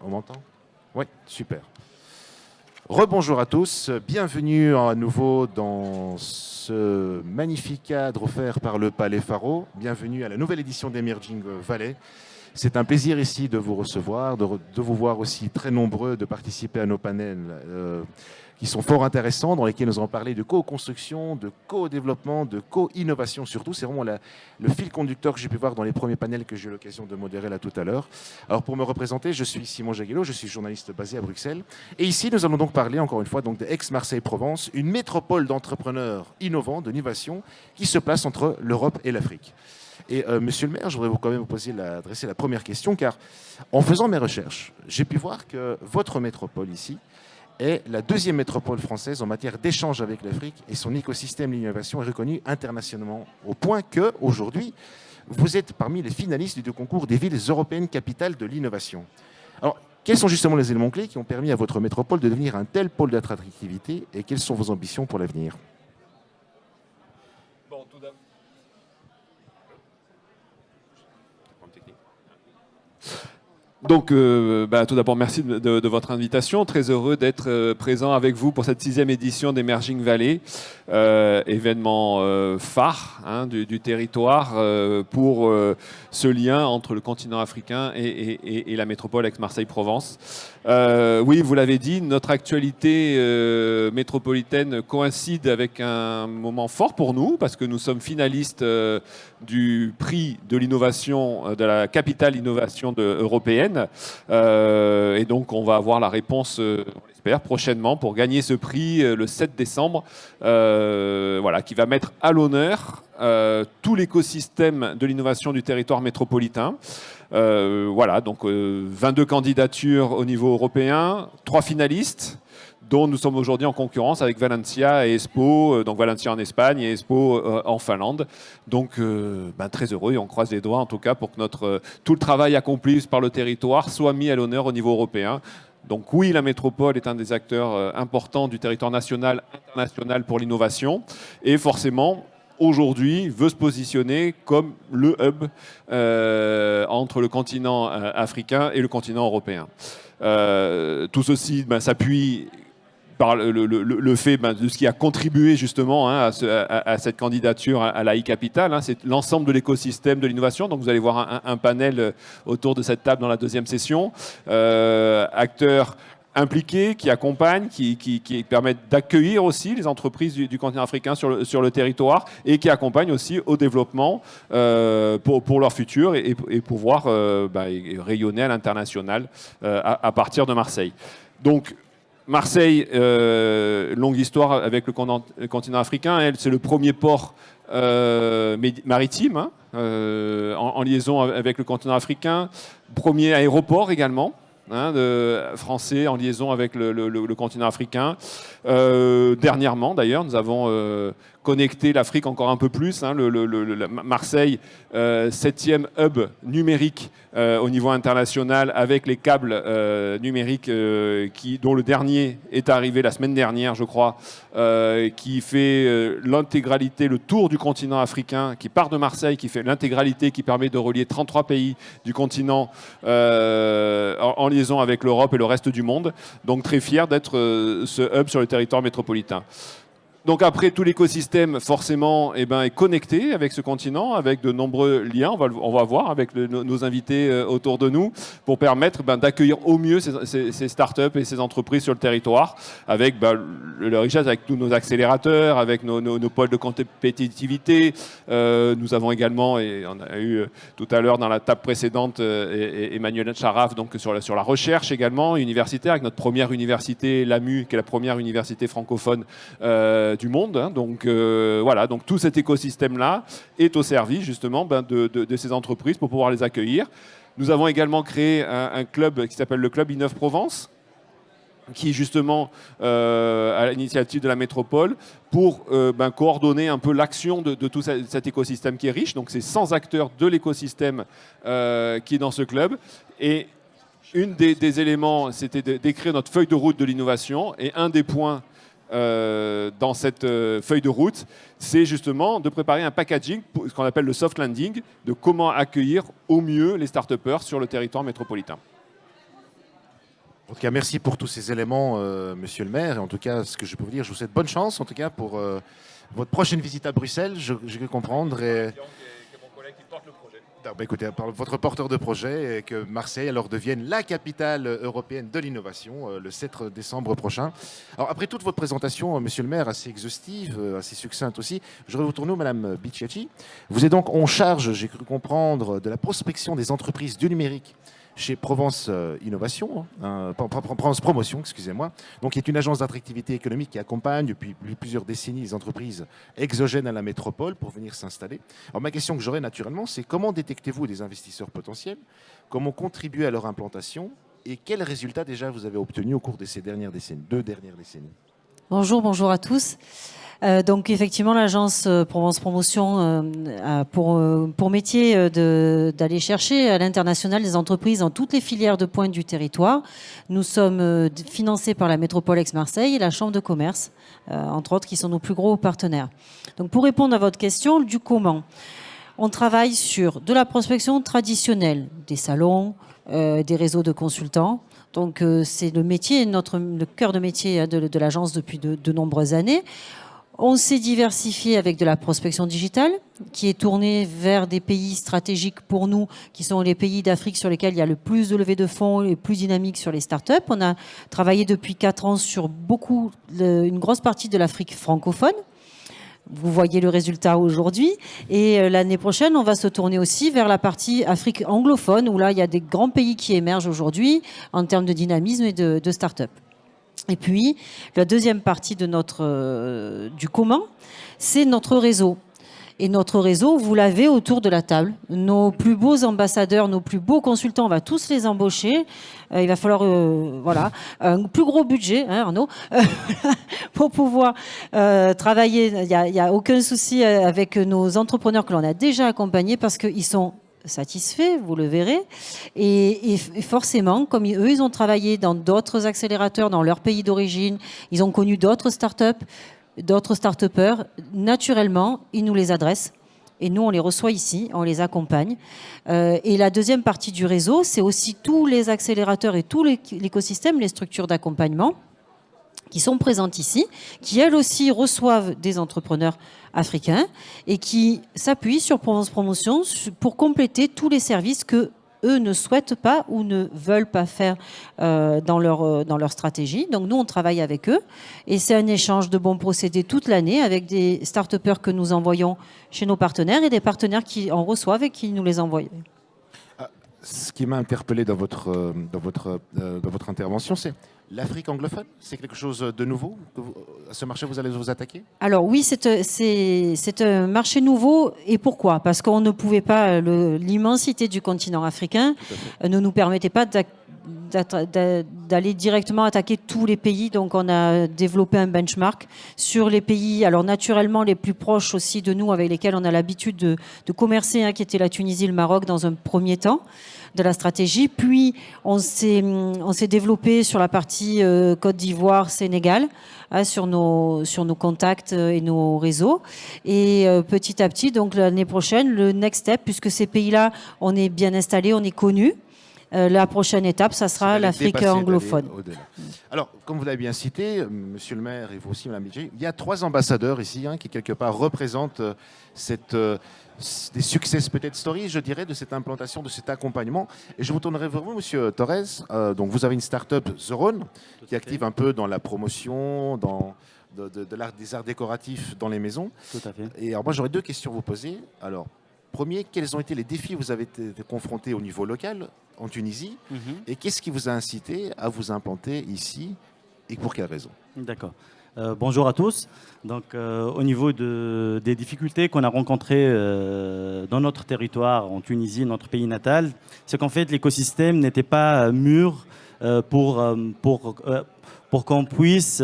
On m'entend? Oui, super. Rebonjour à tous, bienvenue à nouveau dans ce magnifique cadre offert par le Palais Faro. Bienvenue à la nouvelle édition d'Emerging Valley. C'est un plaisir ici de vous recevoir, de vous voir aussi très nombreux, de participer à nos panels qui sont fort intéressants, dans lesquels nous allons parler de co-construction, de co-développement, de co-innovation surtout. C'est vraiment le fil conducteur que j'ai pu voir dans les premiers panels que j'ai eu l'occasion de modérer là tout à l'heure. Alors pour me représenter, je suis Simon Jaguello, je suis journaliste basé à Bruxelles. Et ici, nous allons donc parler, encore une fois, donc de Aix-Marseille-Provence, une métropole d'entrepreneurs innovants, d'innovation, qui se place entre l'Europe et l'Afrique. Et monsieur le maire, je voudrais quand même vous adresser la première question, car en faisant mes recherches, j'ai pu voir que votre métropole ici est la deuxième métropole française en matière d'échange avec l'Afrique, et son écosystème d'innovation est reconnu internationalement, au point qu'aujourd'hui, vous êtes parmi les finalistes du concours des villes européennes capitales de l'innovation. Alors, quels sont justement les éléments clés qui ont permis à votre métropole de devenir un tel pôle d'attractivité, et quelles sont vos ambitions pour l'avenir? Donc, tout d'abord, merci de votre invitation. Très heureux d'être présent avec vous pour cette 6e édition d'Emerging Valley, événement phare du territoire pour ce lien entre le continent africain et la métropole Aix-Marseille-Provence. Oui, vous l'avez dit, notre actualité métropolitaine coïncide avec un moment fort pour nous, parce que nous sommes finalistes du prix de l'innovation, de la capitale innovation européenne. Et donc, on va avoir la réponse, on l'espère, prochainement pour gagner ce prix le 7 décembre, qui va mettre à l'honneur tout l'écosystème de l'innovation du territoire métropolitain. Donc 22 candidatures au niveau européen, 3 finalistes, dont nous sommes aujourd'hui en concurrence avec Valencia et Espoo, donc Valencia en Espagne et Espoo en Finlande. Donc très heureux, et on croise les doigts en tout cas pour que tout le travail accompli par le territoire soit mis à l'honneur au niveau européen. Donc oui, la métropole est un des acteurs importants du territoire national, international pour l'innovation, et forcément, aujourd'hui, veut se positionner comme le hub entre le continent africain et le continent européen. Tout ceci s'appuie par le fait de ce qui a contribué justement à cette candidature à la e-Capital. C'est l'ensemble de l'écosystème de l'innovation. Donc vous allez voir un panel autour de cette table dans la 2e session. Acteurs impliqués, qui accompagnent, qui permettent d'accueillir aussi les entreprises du continent africain sur le territoire, et qui accompagnent aussi au développement pour leur futur et pouvoir rayonner à l'international à partir de Marseille. Donc, Marseille, longue histoire avec le continent africain. C'est le premier port maritime en liaison avec le continent africain. Premier aéroport également, français en liaison avec le continent africain. Dernièrement, d'ailleurs, nous avons connecté l'Afrique encore un peu plus. Marseille, 7e hub numérique au niveau international, avec les câbles numériques dont le dernier est arrivé la semaine dernière, je crois, qui fait l'intégralité, le tour du continent africain, qui part de Marseille, qui fait l'intégralité, qui permet de relier 33 pays du continent en liaison avec l'Europe et le reste du monde. Donc très fier d'être ce hub sur le territoire métropolitain. Donc après, tout l'écosystème, forcément, est connecté avec ce continent, avec de nombreux liens, on va voir avec nos invités autour de nous, pour permettre d'accueillir au mieux ces startups et ces entreprises sur le territoire, avec la richesse, avec tous nos accélérateurs, avec nos pôles de compétitivité. Nous avons également, et on a eu tout à l'heure dans la table précédente, Emmanuel Charaf, donc sur la recherche également, universitaire, avec notre première université, l'AMU, qui est la première université francophone du monde. Donc donc tout cet écosystème-là est au service justement de ces entreprises pour pouvoir les accueillir. Nous avons également créé un club qui s'appelle le Club Innov Provence, qui est justement à l'initiative de la métropole pour coordonner un peu l'action de tout cet écosystème qui est riche. Donc c'est 100 acteurs de l'écosystème qui est dans ce club. Et une des éléments, c'était d'écrire notre feuille de route de l'innovation, et un des points dans cette feuille de route, c'est justement de préparer un packaging, ce qu'on appelle le soft landing, de comment accueillir au mieux les start-upers sur le territoire métropolitain. En tout cas, merci pour tous ces éléments, monsieur le maire. Et en tout cas, ce que je peux vous dire, je vous souhaite bonne chance, en tout cas, pour votre prochaine visite à Bruxelles, je vais comprendre. Et... écoutez, par votre porteur de projet, et que Marseille alors devienne la capitale européenne de l'innovation le 7 décembre prochain. Alors, après toute votre présentation, monsieur le maire, assez exhaustive, assez succincte aussi, je voudrais vous tourner au madame Bicciacci. Vous êtes donc en charge, j'ai cru comprendre, de la prospection des entreprises du numérique chez Provence Innovation, Provence Promotion, excusez-moi, donc qui est une agence d'attractivité économique qui accompagne depuis plusieurs décennies les entreprises exogènes à la métropole pour venir s'installer. Alors ma question que j'aurais naturellement, c'est comment détectez-vous des investisseurs potentiels, comment contribuer à leur implantation et quels résultats déjà vous avez obtenus au cours de ces dernières décennies, 2 dernières décennies? Bonjour à tous. Donc effectivement, l'agence Provence Promotion a pour métier d'aller chercher à l'international des entreprises dans toutes les filières de pointe du territoire. Nous sommes financés par la métropole Aix-Marseille et la Chambre de commerce, entre autres, qui sont nos plus gros partenaires. Donc pour répondre à votre question, du comment, on travaille sur de la prospection traditionnelle, des salons, des réseaux de consultants. Donc c'est le métier, le cœur de métier de l'agence depuis de nombreuses années. On s'est diversifié avec de la prospection digitale qui est tournée vers des pays stratégiques pour nous, qui sont les pays d'Afrique sur lesquels il y a le plus de levée de fonds, les plus dynamiques sur les startups. On a travaillé depuis 4 ans sur une grosse partie de l'Afrique francophone. Vous voyez le résultat aujourd'hui. Et l'année prochaine, on va se tourner aussi vers la partie Afrique anglophone, où là, il y a des grands pays qui émergent aujourd'hui en termes de dynamisme et de start-up. Et puis, la deuxième partie de du comment, c'est notre réseau. Et notre réseau, vous l'avez autour de la table. Nos plus beaux ambassadeurs, nos plus beaux consultants, on va tous les embaucher. Il va falloir un plus gros budget, hein, Arnaud, pour pouvoir travailler. Il n'y a aucun souci avec nos entrepreneurs que l'on a déjà accompagnés parce qu'ils sont satisfaits, vous le verrez. Et forcément, comme eux, ils ont travaillé dans d'autres accélérateurs dans leur pays d'origine, ils ont connu d'autres startups, d'autres start-upers, naturellement, ils nous les adressent. Et nous, on les reçoit ici, on les accompagne. Et la deuxième partie du réseau, c'est aussi tous les accélérateurs et tout l'écosystème, les structures d'accompagnement qui sont présentes ici, qui elles aussi reçoivent des entrepreneurs africains et qui s'appuient sur Provence Promotion pour compléter tous les services que eux ne souhaitent pas ou ne veulent pas faire dans leur stratégie. Donc nous, on travaille avec eux et c'est un échange de bons procédés toute l'année avec des start-upers que nous envoyons chez nos partenaires et des partenaires qui en reçoivent et qui nous les envoient. Ce qui m'a interpellé dans votre intervention, c'est l'Afrique anglophone. C'est quelque chose de nouveau à ce marché, vous allez vous attaquer? Alors oui, c'est un marché nouveau. Et pourquoi? Parce qu'on ne pouvait pas, l'immensité du continent africain ne nous permettait pas d'aller directement attaquer tous les pays. Donc on a développé un benchmark sur les pays, alors naturellement les plus proches aussi de nous, avec lesquels on a l'habitude de commercer, hein, qui étaient la Tunisie et le Maroc dans un premier temps de la stratégie. Puis on s'est développé sur la partie Côte d'Ivoire, Sénégal, hein, sur nos contacts et nos réseaux. Et petit à petit, donc l'année prochaine, le next step, puisque ces pays-là, on est bien installés, on est connus. La prochaine étape, ça sera l'Afrique anglophone. Alors, comme vous l'avez bien cité, monsieur le maire et vous aussi, madame Bicciacci, il y a 3 ambassadeurs ici, hein, qui quelque part représentent des success peut-être stories, je dirais, de cette implantation, de cet accompagnement. Et je vous tournerai vers vous, monsieur Torres. Donc, vous avez une start-up, The Rhône, qui active un peu dans la promotion, des arts décoratifs dans les maisons. Tout à fait. Et alors, moi, j'aurais 2 questions à vous poser. Alors, premier, quels ont été les défis que vous avez été confrontés au niveau local en Tunisie, et qu'est-ce qui vous a incité à vous implanter ici et pour quelles raisons? D'accord. Bonjour à tous. Donc, au niveau des difficultés qu'on a rencontrées dans notre territoire, en Tunisie, notre pays natal, c'est qu'en fait, l'écosystème n'était pas mûr pour qu'on puisse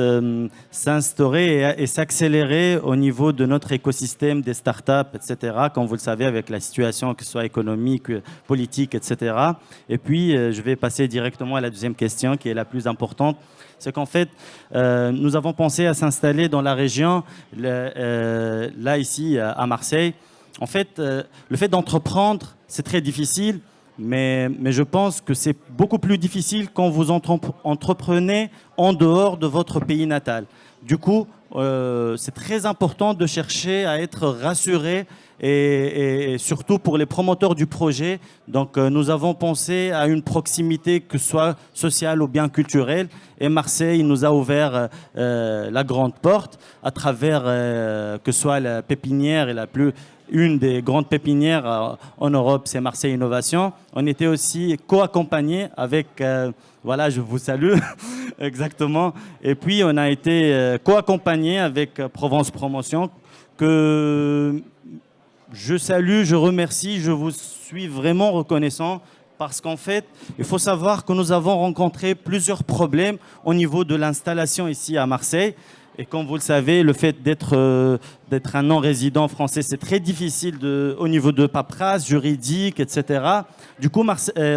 s'instaurer et s'accélérer au niveau de notre écosystème des startups, etc., comme vous le savez, avec la situation, que ce soit économique, politique, etc. Et puis, je vais passer directement à la deuxième question, qui est la plus importante. C'est qu'en fait, nous avons pensé à s'installer dans la région, là, ici, à Marseille. En fait, le fait d'entreprendre, c'est très difficile. Mais je pense que c'est beaucoup plus difficile quand vous entreprenez en dehors de votre pays natal. Du coup, c'est très important de chercher à être rassuré et surtout pour les promoteurs du projet. Donc, nous avons pensé à une proximité, que ce soit sociale ou bien culturelle. Et Marseille nous a ouvert la grande porte à travers que ce soit la pépinière et une des grandes pépinières en Europe, c'est Marseille Innovation. On était aussi co-accompagnés avec, voilà, je vous salue, exactement. Et puis, on a été co-accompagnés avec Provence Promotion, que je salue, je remercie, je vous suis vraiment reconnaissant. Parce qu'en fait, il faut savoir que nous avons rencontré plusieurs problèmes au niveau de l'installation ici à Marseille. Et comme vous le savez, le fait d'être un non-résident français, c'est très difficile au niveau de paperasse, juridique, etc. Du coup,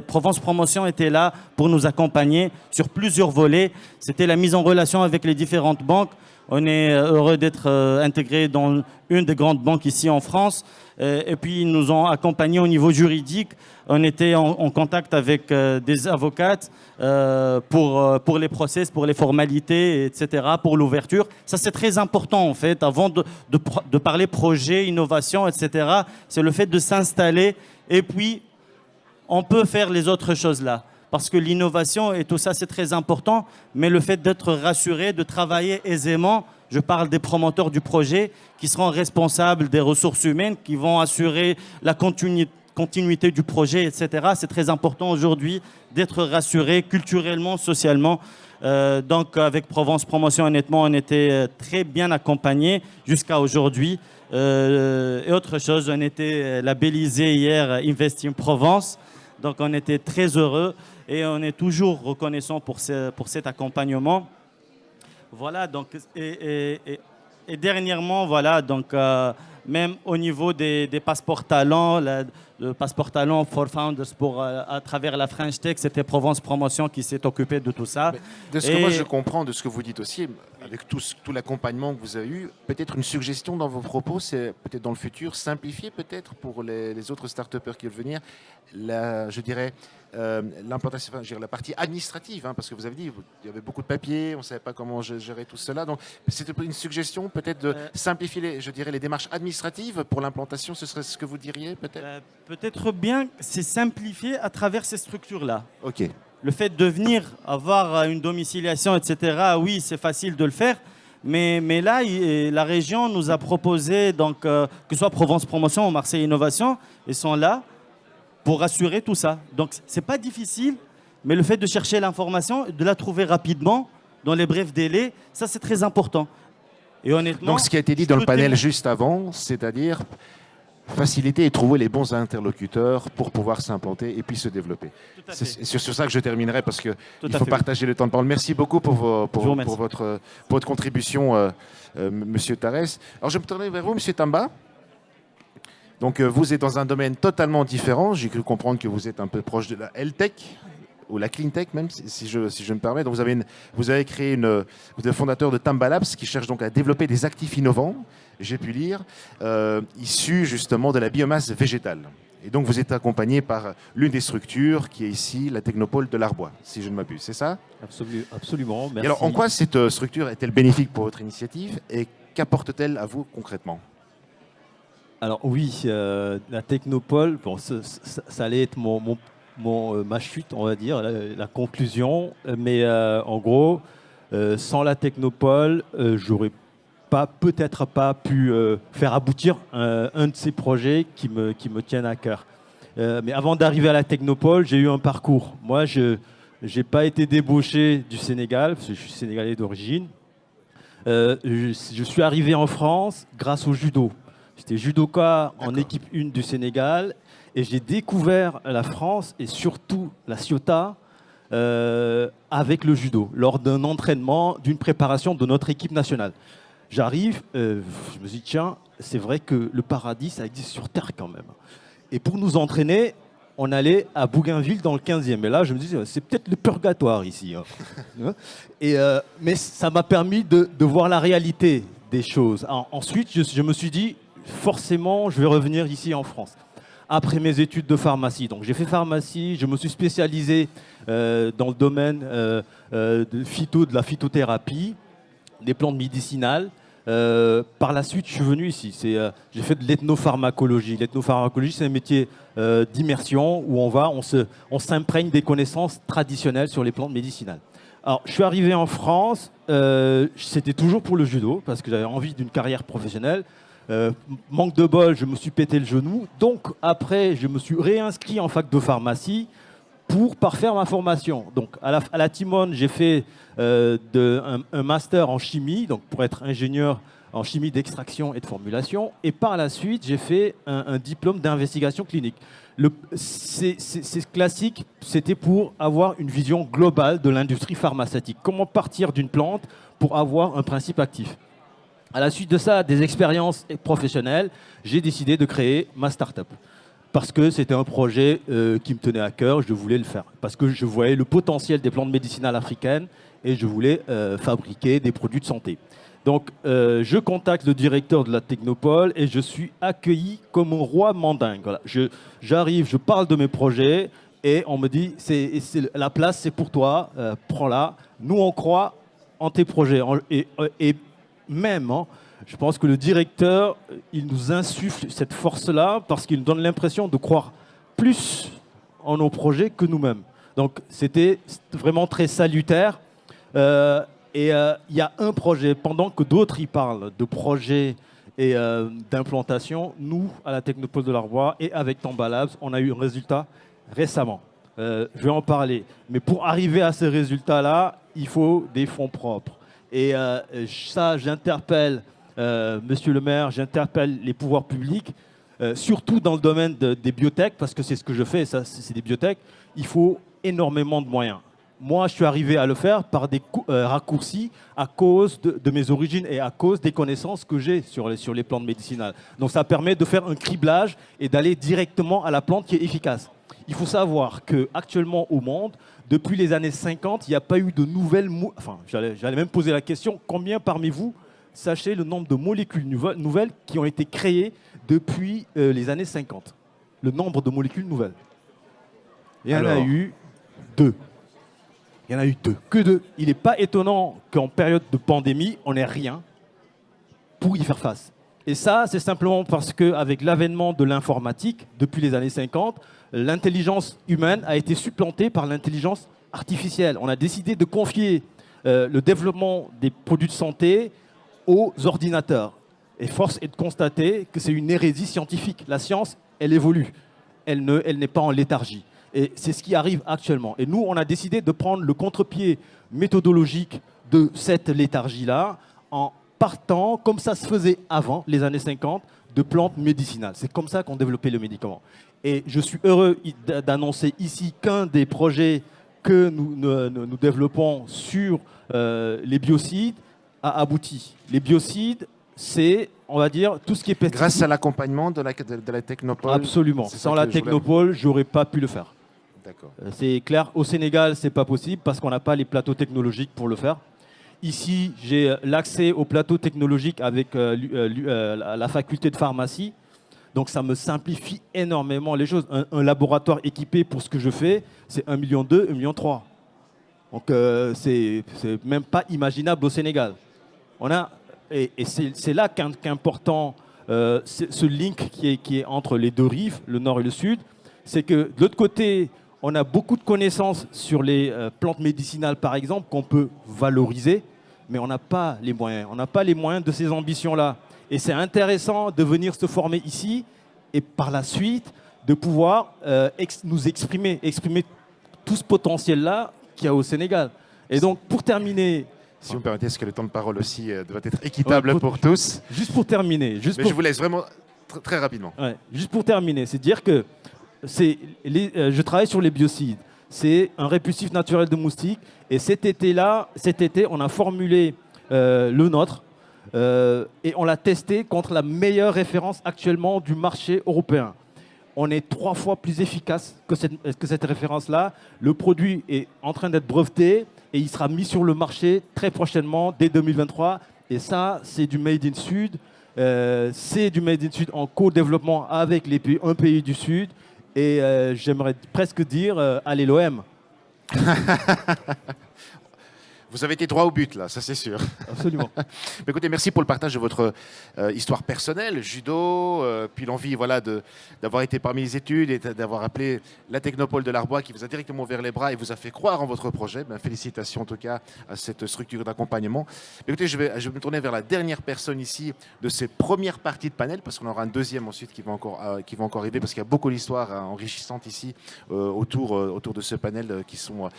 Provence Promotion était là pour nous accompagner sur plusieurs volets. C'était la mise en relation avec les différentes banques. On est heureux d'être intégré dans une des grandes banques ici en France. Et puis, ils nous ont accompagnés au niveau juridique. On était en contact avec des avocates pour les process, pour les formalités, etc., pour l'ouverture. Ça, c'est très important, en fait. Avant de parler projet, innovation, etc., c'est le fait de s'installer. Et puis, on peut faire les autres choses là. Parce que l'innovation et tout ça, c'est très important. Mais le fait d'être rassuré, de travailler aisément, je parle des promoteurs du projet qui seront responsables des ressources humaines, qui vont assurer la continuité du projet, etc. C'est très important aujourd'hui d'être rassuré culturellement, socialement. Donc, avec Provence Promotion, honnêtement, on était très bien accompagnés jusqu'à aujourd'hui. Et autre chose, on était labellisé hier Investing Provence. Donc, on était très heureux et on est toujours reconnaissant pour cet accompagnement. Voilà, donc, et dernièrement, voilà, donc, même au niveau des passeports talents, le passeport talent for Founders à travers la French Tech, c'était Provence Promotion qui s'est occupé de tout ça. Mais de ce que moi je comprends, de ce que vous dites aussi, avec tout l'accompagnement que vous avez eu, peut-être une suggestion dans vos propos, c'est peut-être dans le futur, simplifier peut-être pour les autres start-upers qui veulent venir, je dirais, l'implantation, enfin, je dirais, la partie administrative, hein, parce que vous avez dit il y avait beaucoup de papiers, on ne savait pas comment gérer tout cela. Donc, c'était une suggestion peut-être de simplifier les démarches administratives pour l'implantation. Ce serait ce que vous diriez peut-être peut-être bien, c'est simplifier à travers ces structures-là. Ok. Le fait de venir avoir une domiciliation, etc., oui, c'est facile de le faire. Mais là, la région nous a proposé, donc, que ce soit Provence Promotion ou Marseille Innovation, ils sont là pour assurer tout ça. Donc, ce n'est pas difficile, mais le fait de chercher l'information, de la trouver rapidement, dans les brefs délais, ça, c'est très important. Et honnêtement, donc, ce qui a été dit dans le panel juste avant, c'est-à-dire faciliter et trouver les bons interlocuteurs pour pouvoir s'implanter et puis se développer. C'est sur ça que je terminerai parce qu'il faut partager le temps de parole. Merci beaucoup pour votre contribution, Monsieur Tarès. Alors, je me tourne vers vous, Monsieur Tamba. Donc, vous êtes dans un domaine totalement différent. J'ai cru comprendre que vous êtes un peu proche de la L-Tech ou la Clean Tech, même, si je me permets. Donc, vous avez créé vous êtes fondateur de Tamba Labs, qui cherche donc à développer des actifs innovants, j'ai pu lire, issus justement de la biomasse végétale. Et donc, vous êtes accompagné par l'une des structures qui est ici, la Technopole de l'Arbois, si je ne m'abuse. C'est ça ? Absolument, merci. Et alors, en quoi cette structure est-elle bénéfique pour votre initiative et qu'apporte-t-elle à vous concrètement ? Alors oui, la Technopole, bon, ça allait être ma chute, on va dire, la conclusion. Mais en gros, sans la Technopole, j'aurais peut-être pas pu faire aboutir un de ces projets qui me tiennent à cœur. Mais avant d'arriver à la Technopole, j'ai eu un parcours. Moi, je n'ai pas été débauché du Sénégal, parce que je suis sénégalais d'origine. Je suis arrivé en France grâce au judo. J'étais judoka en équipe 1 du Sénégal et j'ai découvert la France et surtout la Ciotat avec le judo lors d'un entraînement, d'une préparation de notre équipe nationale. J'arrive, je me dis tiens, c'est vrai que le paradis, ça existe sur Terre quand même. Et pour nous entraîner, on allait à Bougainville dans le 15e. Et là, je me dis c'est peut-être le purgatoire ici. Hein. Mais ça m'a permis de voir la réalité des choses. Ensuite, je me suis dit forcément, je vais revenir ici en France. après mes études de pharmacie. Donc j'ai fait pharmacie, je me suis spécialisé dans le domaine de la phytothérapie, des plantes médicinales. Par la suite, je suis venu ici. J'ai fait de l'ethnopharmacologie. L'ethnopharmacologie, c'est un métier d'immersion où on s'imprègne des connaissances traditionnelles sur les plantes médicinales. Alors, je suis arrivé en France, c'était toujours pour le judo, parce que j'avais envie d'une carrière professionnelle. Manque de bol, je me suis pété le genou. Donc, après, je me suis réinscrit en fac de pharmacie pour parfaire ma formation. Donc, à la Timone, j'ai fait un master en chimie, donc pour être ingénieur en chimie d'extraction et de formulation. Et par la suite, j'ai fait un diplôme d'investigation clinique. C'est classique, c'était pour avoir une vision globale de l'industrie pharmaceutique. Comment partir d'une plante pour avoir un principe actif. À la suite de ça, des expériences professionnelles, j'ai décidé de créer ma start-up. Parce que c'était un projet qui me tenait à cœur, je voulais le faire. Parce que je voyais le potentiel des plantes médicinales africaines et je voulais fabriquer des produits de santé. Donc, je contacte le directeur de la Technopole et je suis accueilli comme un roi mandingue. Voilà. J'arrive, je parle de mes projets et on me dit la place, c'est pour toi, prends-la. Nous, on croit en tes projets. Et même, je pense que le directeur, il nous insuffle cette force-là parce qu'il nous donne l'impression de croire plus en nos projets que nous-mêmes. Donc, c'était vraiment très salutaire. Et il y a un projet, pendant que d'autres y parlent de projets et d'implantation, nous, à la Technopole de l'Arbois et avec Tamba Labs, on a eu un résultat récemment. Je vais en parler. Mais pour arriver à ces résultats-là, il faut des fonds propres. Et ça, j'interpelle Monsieur le maire, j'interpelle les pouvoirs publics, surtout dans le domaine des biotech, parce que c'est ce que je fais, ça, c'est des biotech. Il faut énormément de moyens. Moi, je suis arrivé à le faire par des raccourcis à cause de mes origines et à cause des connaissances que j'ai sur les plantes médicinales. Donc ça permet de faire un criblage et d'aller directement à la plante qui est efficace. Il faut savoir qu'actuellement au monde, depuis les années 50, il n'y a pas eu de nouvelles... Enfin, j'allais même poser la question, combien parmi vous sachez le nombre de molécules nouvelles qui ont été créées depuis les années 50? Le nombre de molécules nouvelles. Il y en a eu 2. Il y en a eu 2. Que 2. Il n'est pas étonnant qu'en période de pandémie, on n'ait rien pour y faire face. Et ça, c'est simplement parce qu'avec l'avènement de l'informatique, depuis les années 50, l'intelligence humaine a été supplantée par l'intelligence artificielle. On a décidé de confier le développement des produits de santé aux ordinateurs. Et force est de constater que c'est une hérésie scientifique. La science, elle évolue. Elle n'est pas en léthargie. Et c'est ce qui arrive actuellement. Et nous, on a décidé de prendre le contre-pied méthodologique de cette léthargie-là en partant, comme ça se faisait avant les années 50, de plantes médicinales. C'est comme ça qu'on développait le médicament. Et je suis heureux d'annoncer ici qu'un des projets que nous développons sur les biocides a abouti. Les biocides, c'est, on va dire, tout ce qui est pesticide. Grâce à l'accompagnement de la Technopole. Absolument. Sans la Technopole, je n'aurais pas pu le faire. D'accord. C'est clair, au Sénégal, ce n'est pas possible parce qu'on n'a pas les plateaux technologiques pour le faire. Ici, j'ai l'accès aux plateaux technologiques avec la faculté de pharmacie. Donc, ça me simplifie énormément les choses. Un laboratoire équipé pour ce que je fais, c'est 1,2 million, 1,3 million. Donc, c'est même pas imaginable au Sénégal. Et c'est là qu'est important ce link qui est entre les deux rives, le nord et le sud. C'est que de l'autre côté, on a beaucoup de connaissances sur les plantes médicinales, par exemple, qu'on peut valoriser, mais on n'a pas les moyens. On n'a pas les moyens de ces ambitions-là. Et c'est intéressant de venir se former ici et par la suite de pouvoir nous exprimer tout ce potentiel-là qu'il y a au Sénégal. Et donc, pour terminer... Si vous me permettez, est-ce que le temps de parole aussi doit être équitable pour tous? Juste pour terminer... Je vous laisse vraiment très rapidement. Ouais, juste pour terminer, c'est dire que je travaille sur les biocides. C'est un répulsif naturel de moustiques. Et cet été, on a formulé le nôtre et on l'a testé contre la meilleure référence actuellement du marché européen. On est 3 fois plus efficace que cette référence-là. Le produit est en train d'être breveté et il sera mis sur le marché très prochainement, dès 2023. Et ça, c'est du Made in Sud. C'est du Made in Sud en co-développement avec un pays du Sud. Et j'aimerais presque dire, allez l'OM. Vous avez été droit au but, là, ça c'est sûr. Absolument. Mais écoutez, merci pour le partage de votre histoire personnelle, judo, puis l'envie voilà, d'avoir été parmi les études et d'avoir appelé la Technopole de l'Arbois qui vous a directement ouvert les bras et vous a fait croire en votre projet. Ben, félicitations en tout cas à cette structure d'accompagnement. Écoutez, je vais me tourner vers la dernière personne ici de ces premières parties de panel, parce qu'on aura un deuxième ensuite qui va encore arriver, parce qu'il y a beaucoup d'histoires enrichissantes ici autour de ce panel qui sont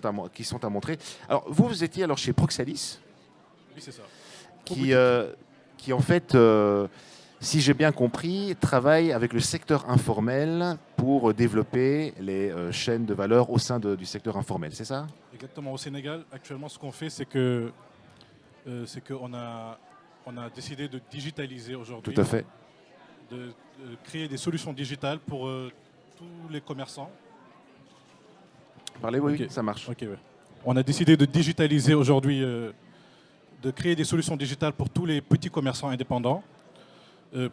à montrer. Alors, vous étiez alors chez Proxalis. Oui, c'est ça. Qui en fait, si j'ai bien compris, travaille avec le secteur informel pour développer les chaînes de valeur au sein du secteur informel, c'est ça? Exactement. Au Sénégal, actuellement, ce qu'on fait, c'est qu'on a décidé de digitaliser aujourd'hui. Tout à fait. De créer des solutions digitales pour tous les commerçants. Parlez, oui, Okay. ça marche. Okay, ouais. On a décidé de digitaliser aujourd'hui, de créer des solutions digitales pour tous les petits commerçants indépendants. Et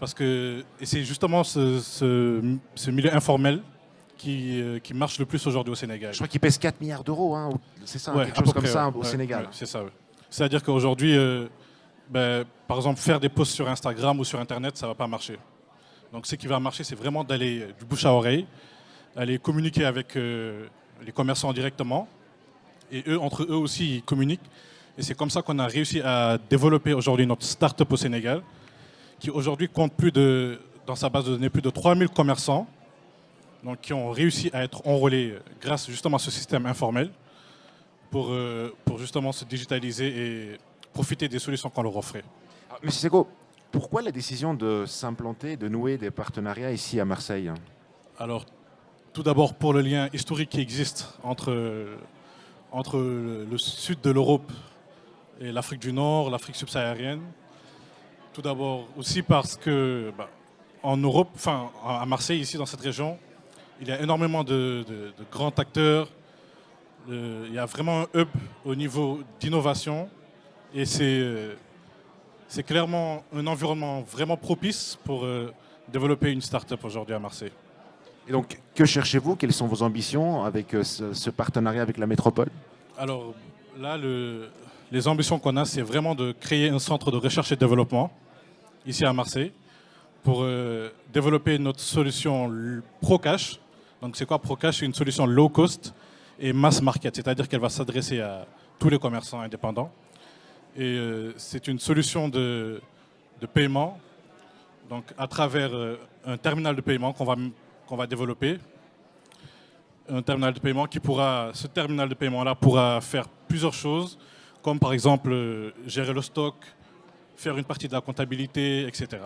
c'est justement ce milieu informel qui marche le plus aujourd'hui au Sénégal. Je crois qu'il pèse 4 milliards d'euros, hein, c'est ça, Ouais, quelque chose comme ça au ouais, Sénégal. Ouais, c'est ça, ouais. C'est-à-dire qu'aujourd'hui, par exemple, faire des posts sur Instagram ou sur Internet, ça ne va pas marcher. Donc ce qui va marcher, c'est vraiment d'aller du bouche à oreille, aller communiquer avec les commerçants directement. Et eux, entre eux aussi, ils communiquent. Et c'est comme ça qu'on a réussi à développer aujourd'hui notre start-up au Sénégal, qui aujourd'hui compte dans sa base de données plus de 3000 commerçants, donc qui ont réussi à être enrôlés grâce justement à ce système informel pour justement se digitaliser et profiter des solutions qu'on leur offrait. Alors, Monsieur Seko, pourquoi la décision de s'implanter, de nouer des partenariats ici à Marseille? Alors, tout d'abord pour le lien historique qui existe entre le sud de l'Europe et l'Afrique du Nord, l'Afrique subsaharienne. Tout d'abord aussi parce que en Europe, enfin à Marseille, ici dans cette région, il y a énormément de grands acteurs. Il y a vraiment un hub au niveau d'innovation et c'est clairement un environnement vraiment propice pour développer une start-up aujourd'hui à Marseille. Et donc, que cherchez-vous? Quelles sont vos ambitions avec ce partenariat avec la métropole? Alors là, les ambitions qu'on a, c'est vraiment de créer un centre de recherche et développement ici à Marseille pour développer notre solution ProCash. Donc c'est quoi ProCash? C'est une solution low cost et mass market, c'est-à-dire qu'elle va s'adresser à tous les commerçants indépendants. Et c'est une solution de paiement, donc à travers un terminal de paiement qu'on va développer. Un terminal de paiement ce terminal de paiement-là pourra faire plusieurs choses, comme par exemple gérer le stock, faire une partie de la comptabilité, etc.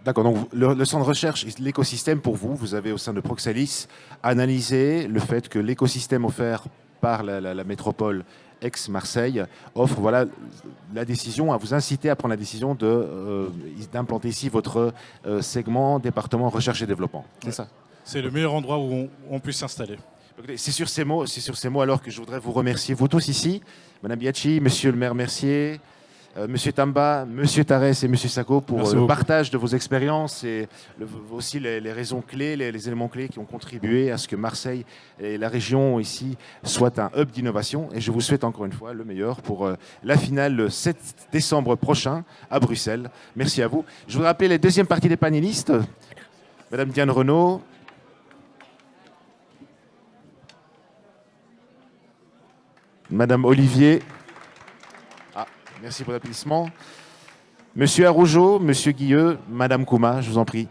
D'accord, donc le centre de recherche, l'écosystème pour vous, vous avez au sein de Proxalis analysé le fait que l'écosystème offert par la métropole ex-Marseille offre la décision, à vous inciter à prendre la décision d'implanter ici votre segment département recherche et développement. C'est ça? C'est le meilleur endroit où on puisse s'installer. C'est sur ces mots alors que je voudrais vous remercier, vous tous ici, Madame Biachi, Monsieur le maire Mercier, Monsieur Tamba, Monsieur Tarès et Monsieur Sako pour le partage de vos expériences et aussi les raisons clés, les éléments clés qui ont contribué à ce que Marseille et la région ici soient un hub d'innovation. Et je vous souhaite encore une fois le meilleur pour la finale le 7 décembre prochain à Bruxelles. Merci à vous. Je voudrais rappeler les deuxièmes parties des panélistes. Madame Diane Renaud. Madame Olivier. Merci pour l'applaudissement. Monsieur Arougeau, Monsieur Guilleux, Madame Kouma, je vous en prie.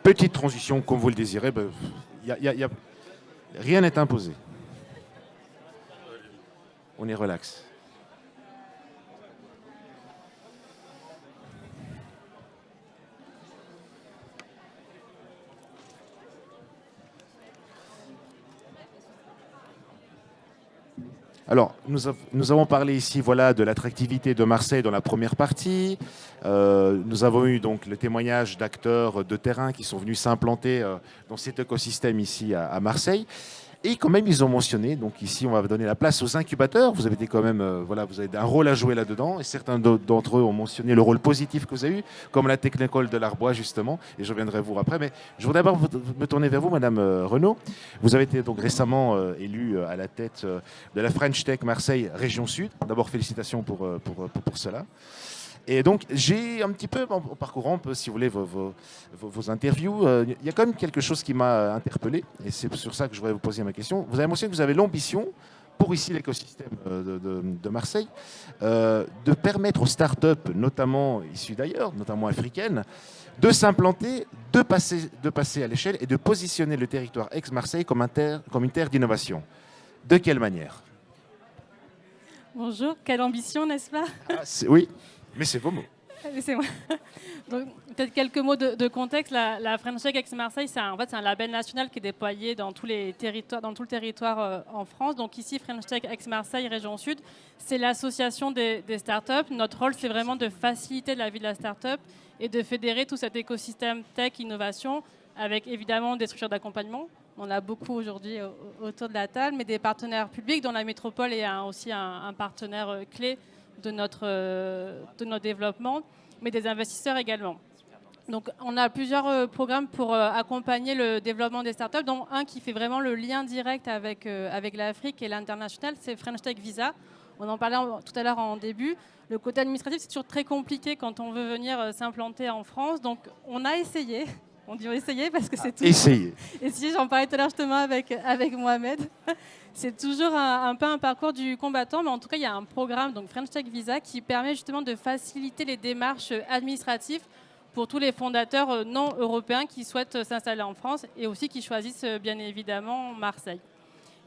Petite transition, comme vous le désirez. Rien n'est imposé. On est relax. Alors, nous avons parlé ici voilà, de l'attractivité de Marseille dans la première partie. Nous avons eu donc le témoignage d'acteurs de terrain qui sont venus s'implanter dans cet écosystème ici à Marseille. Et quand même, ils ont mentionné, donc ici, on va donner la place aux incubateurs. Vous avez été quand même, voilà, vous avez un rôle à jouer là-dedans. Et certains d'entre eux ont mentionné le rôle positif que vous avez eu, comme la Technécole de l'Arbois, justement. Et je reviendrai vous après. Mais je voudrais d'abord me tourner vers vous, Madame Renaud. Vous avez été donc récemment élue à la tête de la French Tech Marseille Région Sud. D'abord, félicitations pour cela. Et donc, j'ai un petit peu, en parcourant un peu, si vous voulez, vos interviews, il y a quand même quelque chose qui m'a interpellé, et c'est sur ça que je voudrais vous poser ma question. Vous avez mentionné que vous avez l'ambition, pour ici l'écosystème de Marseille, de permettre aux startups, notamment issues d'ailleurs, notamment africaines, de s'implanter, de passer à l'échelle et de positionner le territoire ex-Marseille comme une terre d'innovation. De quelle manière? Bonjour, quelle ambition, n'est-ce pas? Oui. Mais c'est vos mots. C'est moi. Donc, peut-être quelques mots de contexte. La French Tech Aix-Marseille, c'est un label national qui est déployé dans tout le territoire en France. Donc ici, French Tech Aix-Marseille, Région Sud, c'est l'association des startups. Notre rôle, c'est vraiment de faciliter la vie de la startup et de fédérer tout cet écosystème tech, innovation, avec évidemment des structures d'accompagnement. On a beaucoup aujourd'hui autour de la table, mais des partenaires publics dont la métropole est aussi un partenaire clé de notre développement, mais des investisseurs également. Donc, on a plusieurs programmes pour accompagner le développement des startups, dont un qui fait vraiment le lien direct avec l'Afrique et l'international, c'est French Tech Visa. On en parlait tout à l'heure en début. Le côté administratif, c'est toujours très compliqué quand on veut venir s'implanter en France. Donc, on a essayé. On dit essayer parce que c'est tout. Essayer. Essayer, j'en parlais tout à l'heure justement avec Mohamed. C'est toujours un peu un parcours du combattant, mais en tout cas, il y a un programme, donc French Tech Visa, qui permet justement de faciliter les démarches administratives pour tous les fondateurs non européens qui souhaitent s'installer en France et aussi qui choisissent bien évidemment Marseille.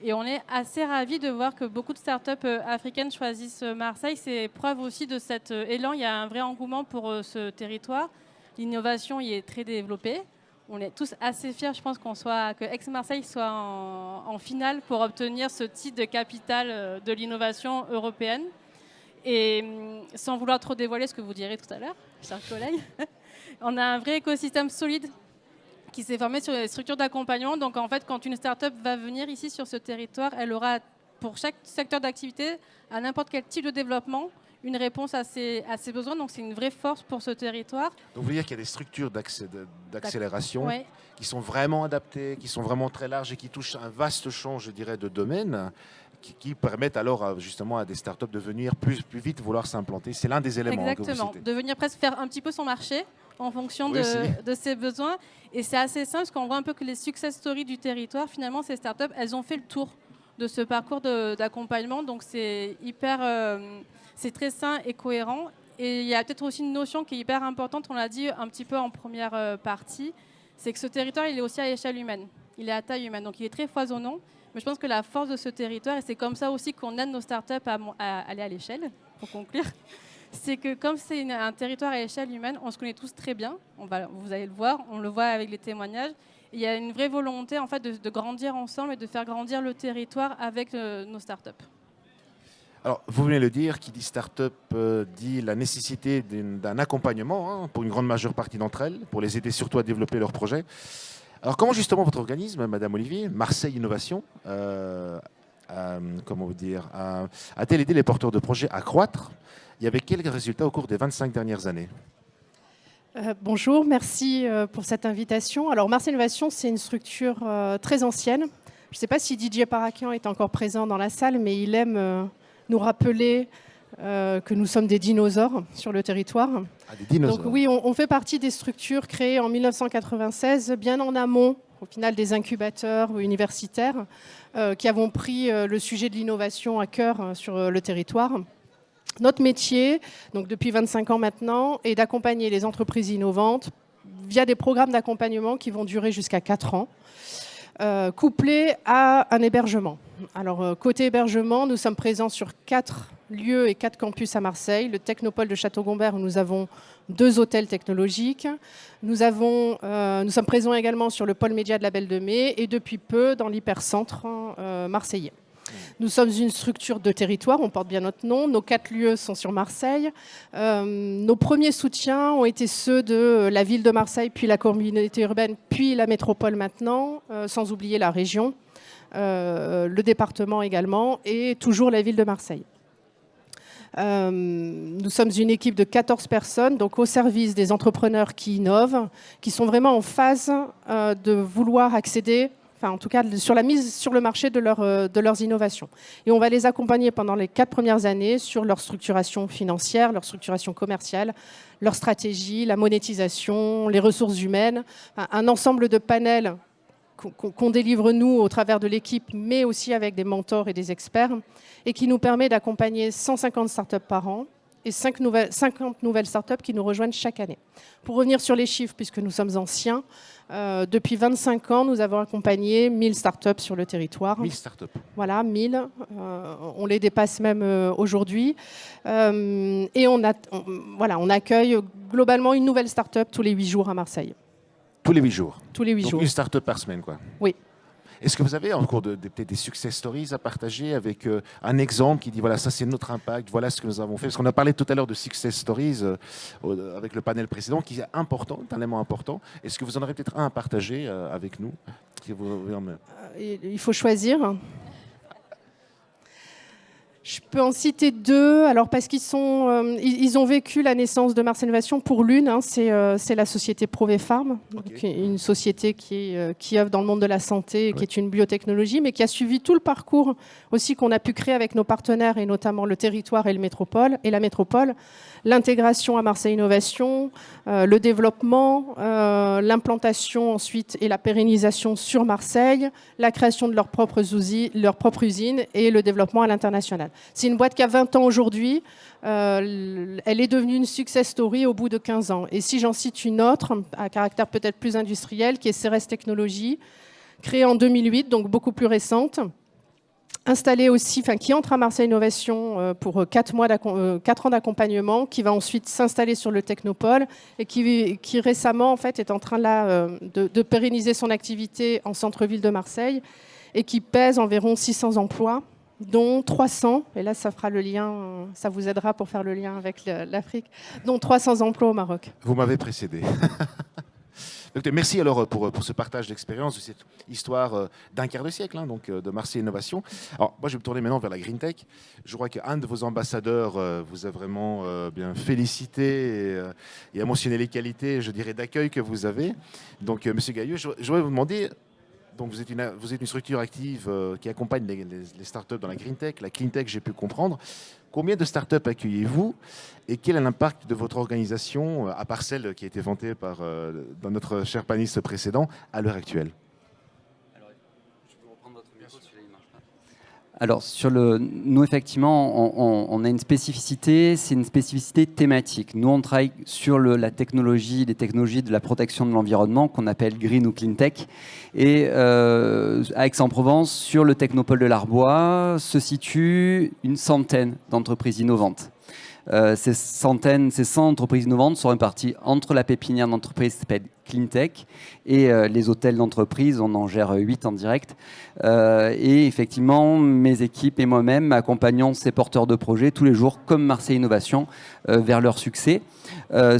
Et on est assez ravis de voir que beaucoup de startups africaines choisissent Marseille. C'est preuve aussi de cet élan. Il y a un vrai engouement pour ce territoire. L'innovation y est très développée. On est tous assez fiers, je pense, que Aix-Marseille soit en finale pour obtenir ce titre de capitale de l'innovation européenne. Et sans vouloir trop dévoiler ce que vous direz tout à l'heure, chers collègues, on a un vrai écosystème solide qui s'est formé sur les structures d'accompagnement. Donc en fait, quand une start-up va venir ici sur ce territoire, elle aura pour chaque secteur d'activité, à n'importe quel type de développement, une réponse à ses besoins. Donc c'est une vraie force pour ce territoire. Donc vous voulez dire qu'il y a des structures d'accélération ouais, qui sont vraiment adaptées, qui sont vraiment très larges et qui touchent un vaste champ, je dirais, de domaines qui permettent alors justement à des startups de venir plus vite vouloir s'implanter. C'est l'un des éléments que vous exactement, citez. de venir presque faire un petit peu son marché en fonction de ses besoins. Et c'est assez simple parce qu'on voit un peu que les success stories du territoire, finalement, ces startups, elles ont fait le tour de ce parcours d'accompagnement. Donc c'est hyper... c'est très sain et cohérent. Et il y a peut-être aussi une notion qui est hyper importante, on l'a dit un petit peu en première partie, c'est que ce territoire, il est aussi à échelle humaine. Il est à taille humaine, donc il est très foisonnant. Mais je pense que la force de ce territoire, et c'est comme ça aussi qu'on aide nos startups à aller à l'échelle, pour conclure, c'est que comme c'est un territoire à échelle humaine, on se connaît tous très bien, vous allez le voir, on le voit avec les témoignages. Il y a une vraie volonté en fait, de grandir ensemble et de faire grandir le territoire avec nos startups. Alors, vous venez de le dire, qui dit start-up dit la nécessité d'un accompagnement pour une grande majeure partie d'entre elles, pour les aider surtout à développer leurs projets. Alors, comment justement votre organisme, Madame Olivier, Marseille Innovation, a-t-elle aidé les porteurs de projets à croître et avec quels résultats au cours des 25 dernières années? Bonjour, merci pour cette invitation. Alors, Marseille Innovation, c'est une structure très ancienne. Je ne sais pas si Didier Parakian est encore présent dans la salle, mais il aime... nous rappeler que nous sommes des dinosaures sur le territoire. Ah, des dinosaures. Donc oui, on fait partie des structures créées en 1996, bien en amont, au final, des incubateurs universitaires qui avons pris le sujet de l'innovation à cœur sur le territoire. Notre métier, donc depuis 25 ans maintenant, est d'accompagner les entreprises innovantes via des programmes d'accompagnement qui vont durer jusqu'à 4 ans. Couplé à un hébergement. Alors, côté hébergement, nous sommes présents sur 4 lieux et 4 campus à Marseille. Le Technopole de Château-Gombert, où nous avons 2 hôtels technologiques. Nous sommes présents également sur le pôle média de la Belle de Mai et depuis peu dans l'hypercentre marseillais. Nous sommes une structure de territoire, on porte bien notre nom. Nos 4 lieux sont sur Marseille. Nos premiers soutiens ont été ceux de la ville de Marseille, puis la communauté urbaine, puis la métropole maintenant, sans oublier la région, le département également, et toujours la ville de Marseille. Nous sommes une équipe de 14 personnes, donc au service des entrepreneurs qui innovent, qui sont vraiment en phase de vouloir accéder, enfin en tout cas sur la mise sur le marché de leurs innovations. Et on va les accompagner pendant les 4 premières années sur leur structuration financière, leur structuration commerciale, leur stratégie, la monétisation, les ressources humaines, un ensemble de panels qu'on délivre nous au travers de l'équipe, mais aussi avec des mentors et des experts, et qui nous permet d'accompagner 150 startups par an et 50 nouvelles startups qui nous rejoignent chaque année. Pour revenir sur les chiffres, puisque nous sommes anciens, depuis 25 ans, nous avons accompagné 1000 startups sur le territoire. 1000 startups. Voilà, 1000. On les dépasse même aujourd'hui. Et on accueille globalement une nouvelle startup tous les 8 jours à Marseille. Tous les 8 jours. Tous les 8 Donc jours. une start-up par semaine, quoi. Oui. Est-ce que vous avez en cours peut-être des success stories à partager avec un exemple qui dit voilà, ça c'est notre impact, voilà ce que nous avons fait? Parce qu'on a parlé tout à l'heure de success stories avec le panel précédent qui est important, un élément important. Est-ce que vous en aurez peut-être un à partager avec nous? Il faut choisir. Je peux en citer 2, alors parce ils ont vécu la naissance de Marseille Innovation. Pour l'une, hein, c'est la société Provepharm, une société qui œuvre dans le monde de la santé, qui est une biotechnologie, mais qui a suivi tout le parcours aussi qu'on a pu créer avec nos partenaires, et notamment le territoire et la métropole, l'intégration à Marseille Innovation, le développement, l'implantation ensuite et la pérennisation sur Marseille, la création de leur propre usine et le développement à l'international. C'est une boîte qui a 20 ans aujourd'hui. Elle est devenue une success story au bout de 15 ans. Et si j'en cite une autre, à caractère peut-être plus industriel, qui est Ceres Technologies, créée en 2008, donc beaucoup plus récente, installée aussi, qui entre à Marseille Innovation pour 4 ans d'accompagnement, qui va ensuite s'installer sur le Technopole et qui récemment en fait, est en train là, de pérenniser son activité en centre-ville de Marseille et qui pèse environ 600 emplois, dont 300, et là ça fera le lien, ça vous aidera pour faire le lien avec l'Afrique, dont 300 emplois au Maroc. Vous m'avez précédé. Donc, merci alors pour ce partage d'expérience de cette histoire d'un quart de siècle, hein, donc, de Marseille Innovation. Alors moi je vais me tourner maintenant vers la Green Tech. Je crois qu'un de vos ambassadeurs vous a vraiment bien félicité et a mentionné les qualités, je dirais, d'accueil que vous avez. Donc Monsieur Gailleux, je voudrais vous demander, donc vous êtes une structure active qui accompagne les startups dans la Green Tech, la Clean Tech, j'ai pu comprendre. Combien de startups accueillez-vous et quel est l'impact de votre organisation, à part celle qui a été vantée dans notre cher panéliste précédent, à l'heure actuelle? Alors, nous, effectivement, on a une spécificité, c'est une spécificité thématique. Nous, on travaille sur les technologies de la protection de l'environnement, qu'on appelle Green ou Clean Tech. Et à Aix-en-Provence, sur le Technopole de l'Arbois, se situent une centaine d'entreprises innovantes. Ces 100 entreprises innovantes sont réparties entre la pépinière d'entreprises qui s'appelle Clean Tech et les hôtels d'entreprise. On en gère 8 en direct. Et effectivement, mes équipes et moi-même accompagnons ces porteurs de projets tous les jours, comme Marseille Innovation, vers leur succès,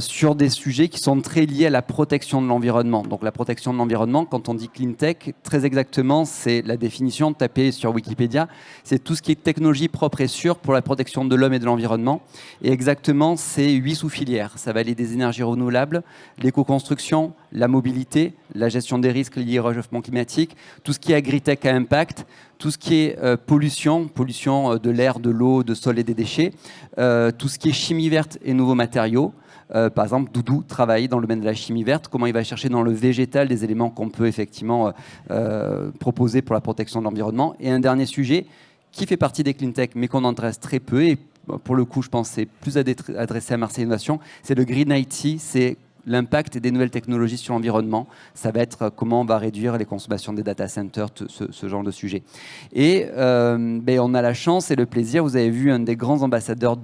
sur des sujets qui sont très liés à la protection de l'environnement. Donc la protection de l'environnement, quand on dit Clean Tech, très exactement, c'est la définition tapée sur Wikipédia. C'est tout ce qui est technologie propre et sûre pour la protection de l'homme et de l'environnement. Et exactement, c'est 8 sous-filières. Ça va aller des énergies renouvelables, l'éco-construction, la mobilité, la gestion des risques liés au réchauffement climatique, tout ce qui est agritech à impact, tout ce qui est pollution de l'air, de l'eau, de sol et des déchets, tout ce qui est chimie verte et nouveaux matériaux. Par exemple, Doudou travaille dans le domaine de la chimie verte, comment il va chercher dans le végétal des éléments qu'on peut effectivement proposer pour la protection de l'environnement. Et un dernier sujet qui fait partie des Clean Tech, mais qu'on intéresse très peu, et pour le coup, je pense que c'est plus adressé à Marseille Innovation, c'est le Green IT, c'est l'impact des nouvelles technologies sur l'environnement. Ça va être comment on va réduire les consommations des data centers, ce genre de sujet. Et on a la chance et le plaisir, vous avez vu un des grands ambassadeurs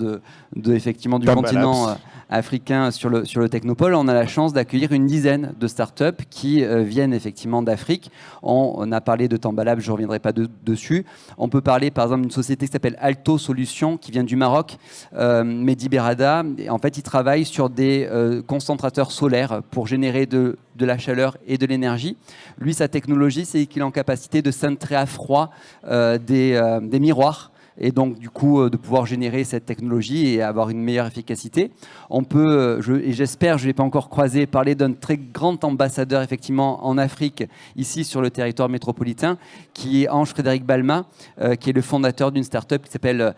effectivement, du continent africain sur le Technopole, on a la chance d'accueillir une dizaine de startups qui viennent effectivement d'Afrique. On a parlé de Tambalab, je ne reviendrai pas dessus. On peut parler par exemple d'une société qui s'appelle Alto Solutions, qui vient du Maroc, Mehdi Berada. En fait, il travaille sur des concentrateurs solaires pour générer de la chaleur et de l'énergie. Lui, sa technologie, c'est qu'il est en capacité de sintrer à froid des miroirs, et donc du coup de pouvoir générer cette technologie et avoir une meilleure efficacité. On peut, et j'espère, je ne l'ai pas encore croisé, parler d'un très grand ambassadeur effectivement en Afrique, ici sur le territoire métropolitain, qui est Ange-Frédéric Balma, qui est le fondateur d'une start-up qui s'appelle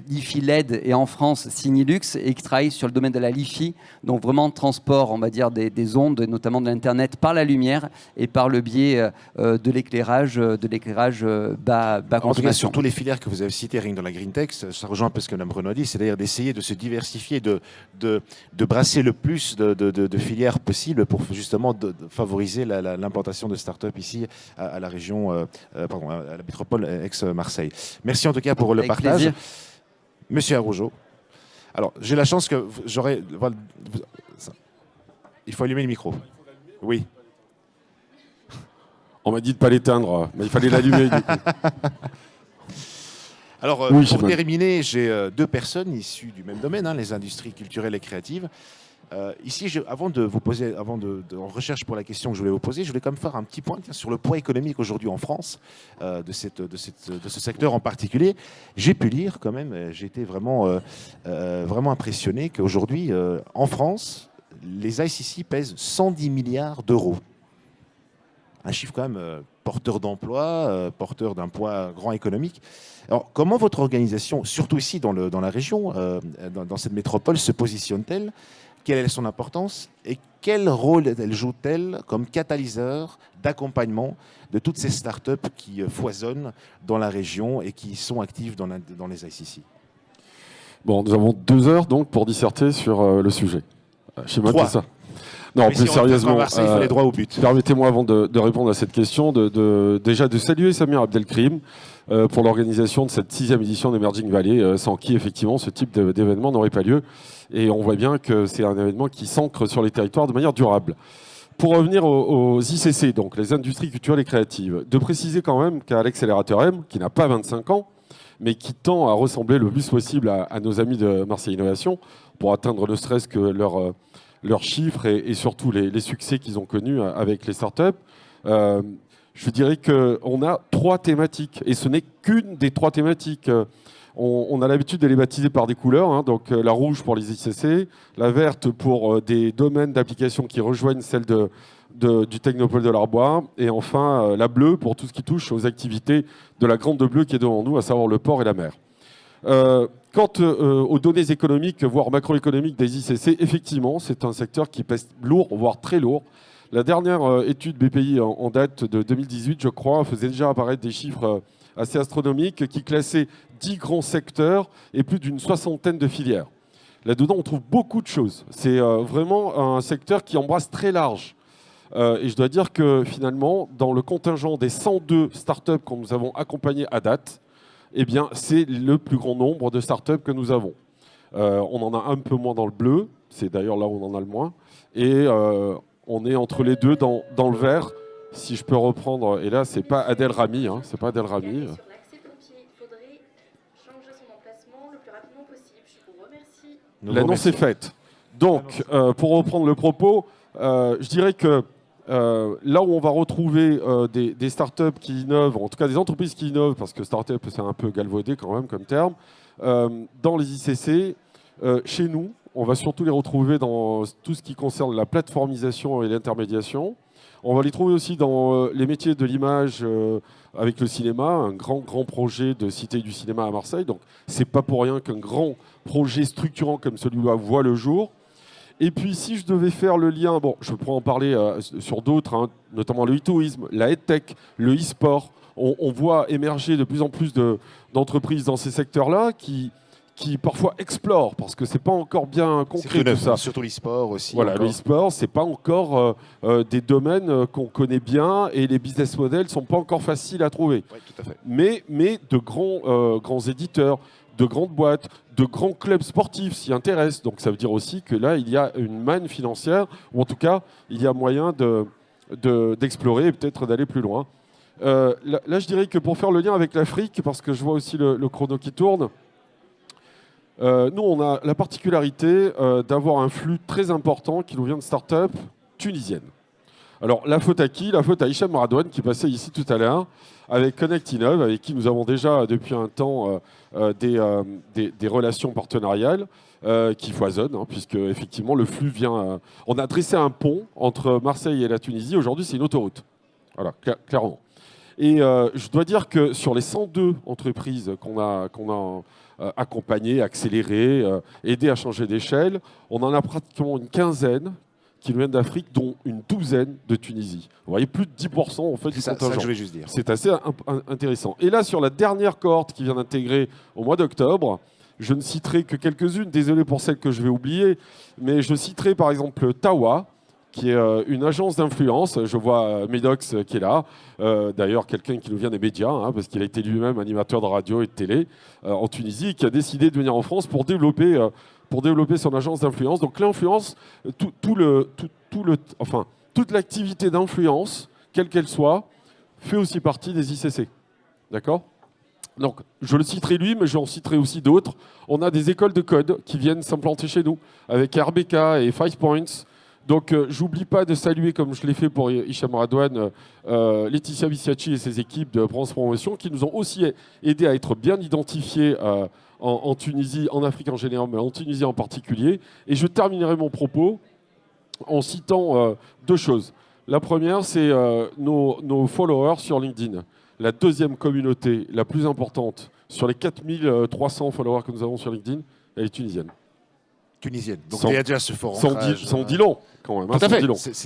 Lifi LED, et en France Signilux, et qui travaille sur le domaine de la Lifi, donc vraiment transport, on va dire, des ondes, notamment de l'Internet, par la lumière et par le biais de l'éclairage bas consommation. En tout cas, sur toutes les filières que vous avez citées, rien que dans la Green Tech, ça rejoint un peu ce que Mme Bruno a dit, c'est-à-dire d'essayer de se diversifier, de brasser le plus de filières possibles pour justement favoriser l'implantation de start-up ici à la région, à la métropole ex-Marseille. Merci en tout cas pour le partage. Plaisir. Monsieur Araujo. Alors, j'ai la chance que j'aurais... Il faut allumer le micro. Oui. On m'a dit de ne pas l'éteindre, mais il fallait l'allumer du coup. Alors, oui, pour terminer, j'ai deux personnes issues du même domaine, les industries culturelles et créatives. Ici, avant de vous poser, en recherche pour la question que je voulais vous poser, je voulais quand même faire un petit point sur le poids économique aujourd'hui en France de ce secteur en particulier. J'ai pu lire quand même, j'ai été vraiment impressionné qu'aujourd'hui, en France, les ICC pèsent 110 milliards d'euros. Un chiffre quand même porteur d'emploi, porteur d'un poids grand économique. Alors, comment votre organisation, surtout ici dans la région, dans cette métropole, se positionne-t-elle? Quelle est son importance et quel rôle elle joue-t-elle comme catalyseur d'accompagnement de toutes ces startups qui foisonnent dans la région et qui sont actives dans les ICC? Bon, nous avons 2 heures donc pour disserter sur le sujet. Schéma de ça. Non, mais plus si sérieusement, il faut aller droit au but. Permettez-moi, avant de répondre à cette question, déjà de saluer Samir Abdelkrim pour l'organisation de cette 6e édition d'Emerging Valley, sans qui, effectivement, ce type d'événement n'aurait pas lieu. Et on voit bien que c'est un événement qui s'ancre sur les territoires de manière durable. Pour revenir aux ICC, donc les industries culturelles et créatives, de préciser quand même qu'à l'Accélérateur M, qui n'a pas 25 ans, mais qui tend à ressembler le plus possible à nos amis de Marseille Innovation, pour atteindre ne serait-ce que leurs chiffres et surtout les succès qu'ils ont connus avec les startups. Je dirais qu'on a 3 thématiques, et ce n'est qu'une des 3 thématiques. On a l'habitude de les baptiser par des couleurs, donc la rouge pour les ICC, la verte pour des domaines d'application qui rejoignent celle du Technopole de l'Arbois, et enfin la bleue pour tout ce qui touche aux activités de la grande bleue qui est devant nous, à savoir le port et la mer. Quant aux données économiques, voire macroéconomiques des ICC, effectivement, c'est un secteur qui pèse lourd, voire très lourd. La dernière étude BPI en date de 2018, je crois, faisait déjà apparaître des chiffres assez astronomiques qui classaient 10 grands secteurs et plus d'une 60aine de filières. Là-dedans, on trouve beaucoup de choses. C'est vraiment un secteur qui embrasse très large. Et je dois dire que finalement, dans le contingent des 102 startups que nous avons accompagnées à date, eh bien, c'est le plus grand nombre de startups que nous avons. On en a un peu moins dans le bleu, c'est d'ailleurs là où on en a le moins. Et on est entre les deux dans le vert, si je peux reprendre. Et là, c'est pas Adel Rami, c'est pas Adel Rami. L'annonce est faite. Donc, pour reprendre le propos, je dirais que là où on va retrouver des startups qui innovent, en tout cas des entreprises qui innovent, parce que startup c'est un peu galvaudé quand même comme terme, dans les ICC, chez nous, on va surtout les retrouver dans tout ce qui concerne la plateformisation et l'intermédiation. On va les trouver aussi dans les métiers de l'image avec le cinéma, un grand projet de Cité du cinéma à Marseille. Donc, c'est pas pour rien qu'un grand projet structurant comme celui-là voit le jour. Et puis, si je devais faire le lien, bon, je pourrais en parler sur d'autres, notamment le e-tourisme, la EdTech, le e-sport. On voit émerger de plus en plus d'entreprises dans ces secteurs-là qui qui parfois explorent, parce que c'est pas encore bien concret tout ça. Surtout l'e-sport aussi. Voilà, le e-sport, c'est pas encore des domaines qu'on connaît bien et les business models sont pas encore faciles à trouver. Oui, tout à fait. Mais de grands éditeurs, de grandes boîtes, de grands clubs sportifs s'y intéressent. Donc ça veut dire aussi que là, il y a une manne financière, ou en tout cas, il y a moyen d'explorer et peut-être d'aller plus loin. Là, je dirais que pour faire le lien avec l'Afrique, parce que je vois aussi le chrono qui tourne, nous, on a la particularité d'avoir un flux très important qui nous vient de start-up tunisiennes. Alors, la faute à qui? La faute à Hicham Radouane, qui passait ici tout à l'heure, avec Connect Innov, avec qui nous avons déjà depuis un temps des relations partenariales qui foisonnent, hein, puisque effectivement le flux vient... on a dressé un pont entre Marseille et la Tunisie. Aujourd'hui, c'est une autoroute. Voilà, clairement. Et je dois dire que sur les 102 entreprises qu'on a accompagnées, accélérées, aidées à changer d'échelle, on en a pratiquement une quinzaine qui viennent d'Afrique, dont une douzaine de Tunisie. Vous voyez, plus de 10% en fait du contingent. C'est ça que je voulais juste dire. C'est assez intéressant. Et là, sur la dernière cohorte qui vient d'intégrer au mois d'octobre, je ne citerai que quelques-unes, désolé pour celles que je vais oublier, mais je citerai par exemple Tawa, qui est une agence d'influence. Je vois Medox qui est là, d'ailleurs quelqu'un qui nous vient des médias, hein, parce qu'il a été lui-même animateur de radio et de télé en Tunisie, et qui a décidé de venir en France pour développer son agence d'influence. Donc l'influence, toute l'activité d'influence, quelle qu'elle soit, fait aussi partie des ICC. D'accord ? Donc, je le citerai lui, mais j'en citerai aussi d'autres. On a des écoles de code qui viennent s'implanter chez nous, avec RBK et 5 Points. Donc, j'oublie pas de saluer, comme je l'ai fait pour Hicham Radouane, Laetitia Bissiacci et ses équipes de France Promotion, qui nous ont aussi aidés à être bien identifiés en Tunisie, en Afrique en général, mais en Tunisie en particulier. Et je terminerai mon propos en citant deux choses. La première, c'est nos followers sur LinkedIn. La deuxième communauté la plus importante sur les 4300 followers que nous avons sur LinkedIn, elle est tunisienne. Tunisienne. Donc il y a déjà ce fort ancrage. Sans dit long, quand même. Tout à fait.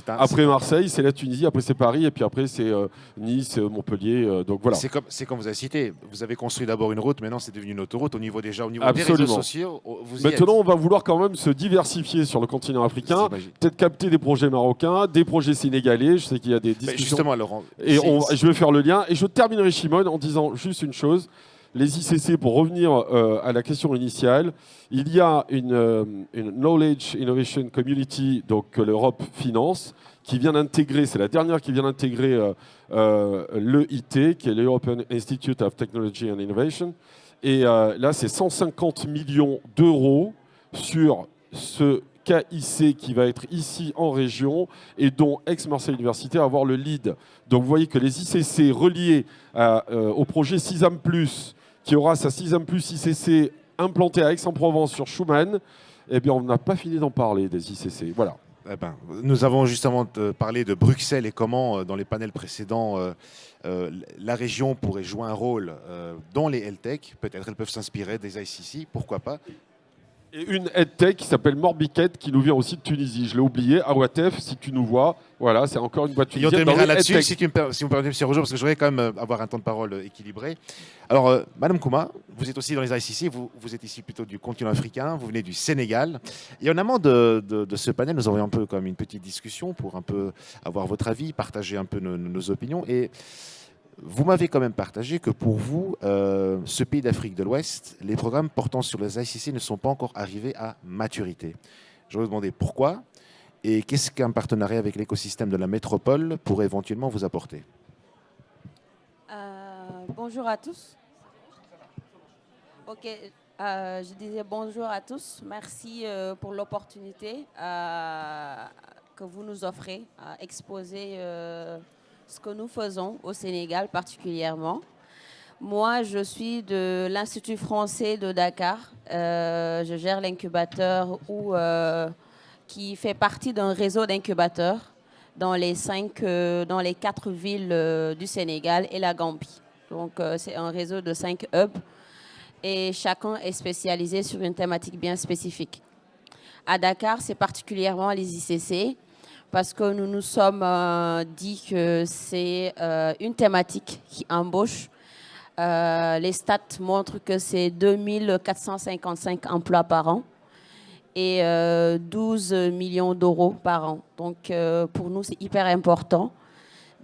Après Marseille, c'est la Tunisie, après c'est Paris, et puis après c'est Nice, Montpellier. Donc voilà. C'est comme vous avez cité. Vous avez construit d'abord une route, maintenant c'est devenu une autoroute. Au niveau des Absolument. réseaux sociaux, vous y êtes. Maintenant, on va vouloir quand même se diversifier sur le continent africain, peut-être capter des projets marocains, des projets sénégalais. Je sais qu'il y a des discussions. Justement, Laurent. Et je vais faire le lien. Et je terminerai, Shimon, en disant juste une chose. Les ICC, pour revenir à la question initiale, il y a une Knowledge Innovation Community, donc que l'Europe finance, qui vient d'intégrer, c'est la dernière qui vient d'intégrer l'EIT, qui est l'European Institute of Technology and Innovation. Et là, c'est 150 millions d'euros sur ce KIC qui va être ici en région et dont Aix-Marseille Université va avoir le lead. Donc vous voyez que les ICC reliés au projet CISAM+, qui aura sa CISAM+ ICC implantée à Aix-en-Provence sur Schumann, eh bien on n'a pas fini d'en parler des ICC. Voilà. Eh ben, nous avons justement parlé de Bruxelles et comment, dans les panels précédents, la région pourrait jouer un rôle dans les health-tech. Peut-être elles peuvent s'inspirer des ICC, pourquoi pas. Et une EdTech qui s'appelle Morbiquet, qui nous vient aussi de Tunisie. Je l'ai oublié. Awatef, si tu nous vois, voilà, c'est encore une boîte tunisienne. Et on terminera là-dessus, si vous me permettez, M. Rojo, parce que je voudrais quand même avoir un temps de parole équilibré. Alors, Madame Kouma, vous êtes aussi dans les ICC, vous êtes ici plutôt du continent africain, vous venez du Sénégal. Et en amont de ce panel, nous avons un peu comme une petite discussion pour un peu avoir votre avis, partager un peu nos opinions. Et vous m'avez quand même partagé que pour vous, ce pays d'Afrique de l'Ouest, les programmes portant sur les ICC ne sont pas encore arrivés à maturité. Je vais vous demander pourquoi et qu'est-ce qu'un partenariat avec l'écosystème de la métropole pourrait éventuellement vous apporter. Bonjour à tous. Ok, je disais bonjour à tous. Merci pour l'opportunité que vous nous offrez à exposer ce que nous faisons au Sénégal particulièrement. Moi, je suis de l'Institut français de Dakar. Je gère l'incubateur qui fait partie d'un réseau d'incubateurs dans les 4 villes du Sénégal et la Gambie. Donc, c'est un réseau de 5 hubs et chacun est spécialisé sur une thématique bien spécifique. À Dakar, c'est particulièrement les ICC, parce que nous nous sommes dit que c'est une thématique qui embauche Les stats montrent que c'est 2455 emplois par an et 12 millions d'euros par an. Donc, pour nous, c'est hyper important.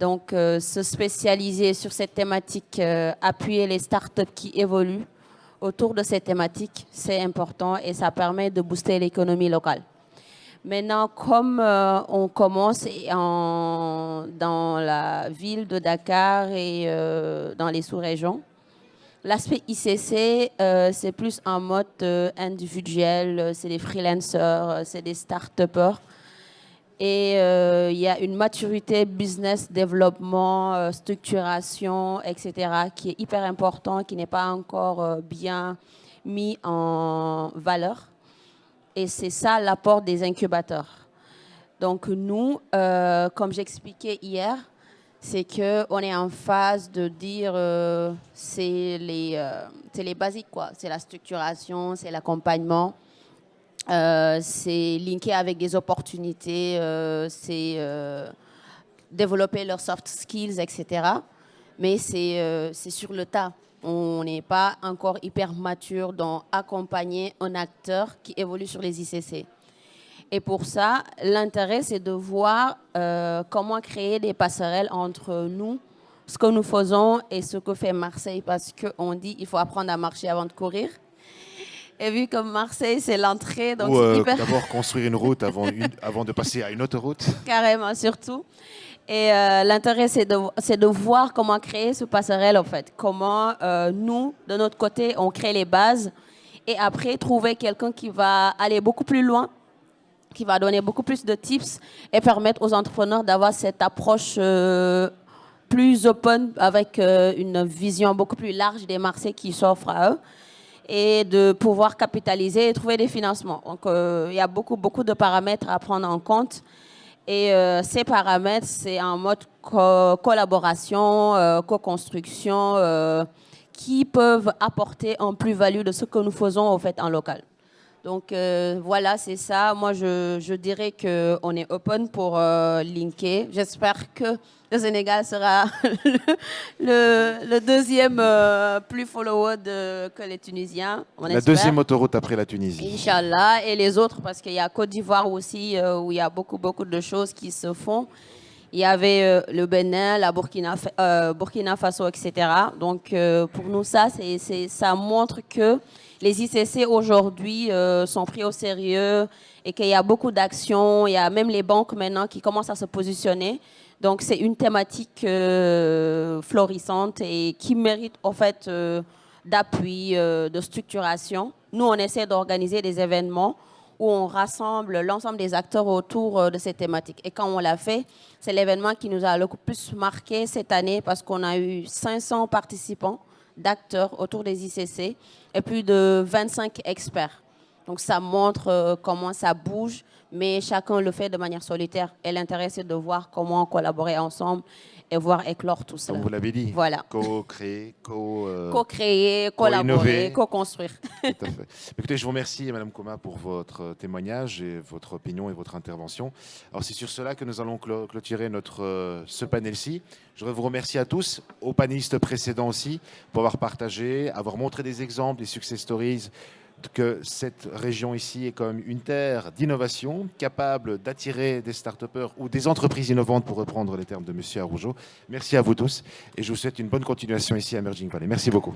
Donc, se spécialiser sur cette thématique, appuyer les startups qui évoluent autour de cette thématique, c'est important et ça permet de booster l'économie locale. Maintenant, comme on commence dans la ville de Dakar et dans les sous-régions, l'aspect ICC, c'est plus en mode individuel, c'est des freelancers, c'est des start-upers. Et il y a une maturité business, développement, structuration, etc., qui est hyper important, qui n'est pas encore bien mis en valeur. Et c'est ça l'apport des incubateurs. Donc nous, comme j'expliquais hier, c'est qu'on est en phase de dire c'est les basiques, quoi. C'est la structuration, c'est l'accompagnement, c'est linker avec des opportunités, c'est développer leurs soft skills, etc. Mais c'est sur le tas. On n'est pas encore hyper mature dans accompagner un acteur qui évolue sur les ICC. Et pour ça, l'intérêt, c'est de voir comment créer des passerelles entre nous, ce que nous faisons et ce que fait Marseille, parce qu'on dit qu'il faut apprendre à marcher avant de courir. Et vu que Marseille, c'est l'entrée, donc c'est hyper... D'abord construire une route avant de passer à une autre route. Carrément, surtout. Et l'intérêt, c'est de voir comment créer ce passerelle, en fait. Comment nous, de notre côté, on crée les bases et après, trouver quelqu'un qui va aller beaucoup plus loin, qui va donner beaucoup plus de tips et permettre aux entrepreneurs d'avoir cette approche plus open avec une vision beaucoup plus large des marchés qui s'offrent à eux et de pouvoir capitaliser et trouver des financements. Donc, il y a beaucoup de paramètres à prendre en compte. Et ces paramètres, c'est en mode collaboration, co-construction, qui peuvent apporter en plus-value de ce que nous faisons au fait en local. Donc voilà, c'est ça. Moi, je dirais qu'on est open pour linker. J'espère que le Sénégal sera le deuxième plus follower que les Tunisiens. La deuxième autoroute après la Tunisie. Inch'Allah. Et les autres, parce qu'il y a Côte d'Ivoire aussi, où il y a beaucoup de choses qui se font. Il y avait le Bénin, la Burkina Faso, etc. Donc pour nous, ça montre que les ICC aujourd'hui sont pris au sérieux et qu'il y a beaucoup d'actions. Il y a même les banques maintenant qui commencent à se positionner. Donc c'est une thématique florissante et qui mérite en fait d'appui, de structuration. Nous, on essaie d'organiser des événements où on rassemble l'ensemble des acteurs autour de cette thématique. Et quand on l'a fait, c'est l'événement qui nous a le plus marqué cette année parce qu'on a eu 500 participants d'acteurs autour des ICC et plus de 25 experts. Donc ça montre comment ça bouge, mais chacun le fait de manière solitaire. Et l'intérêt, c'est de voir comment collaborer ensemble et voir éclore tout cela. Comme vous l'avez dit, voilà. Co-créer, collaborer, co-construire. Tout à fait. Écoutez, je vous remercie, Madame Koma, pour votre témoignage et votre opinion et votre intervention. Alors, c'est sur cela que nous allons clôturer ce panel-ci. Je voudrais vous remercier à tous, aux panélistes précédents aussi, pour avoir partagé, avoir montré des exemples, des success stories, que cette région ici est comme une terre d'innovation, capable d'attirer des start-upers ou des entreprises innovantes, pour reprendre les termes de M. Aroujo. Merci à vous tous et je vous souhaite une bonne continuation ici à Emerging Valley. Merci beaucoup.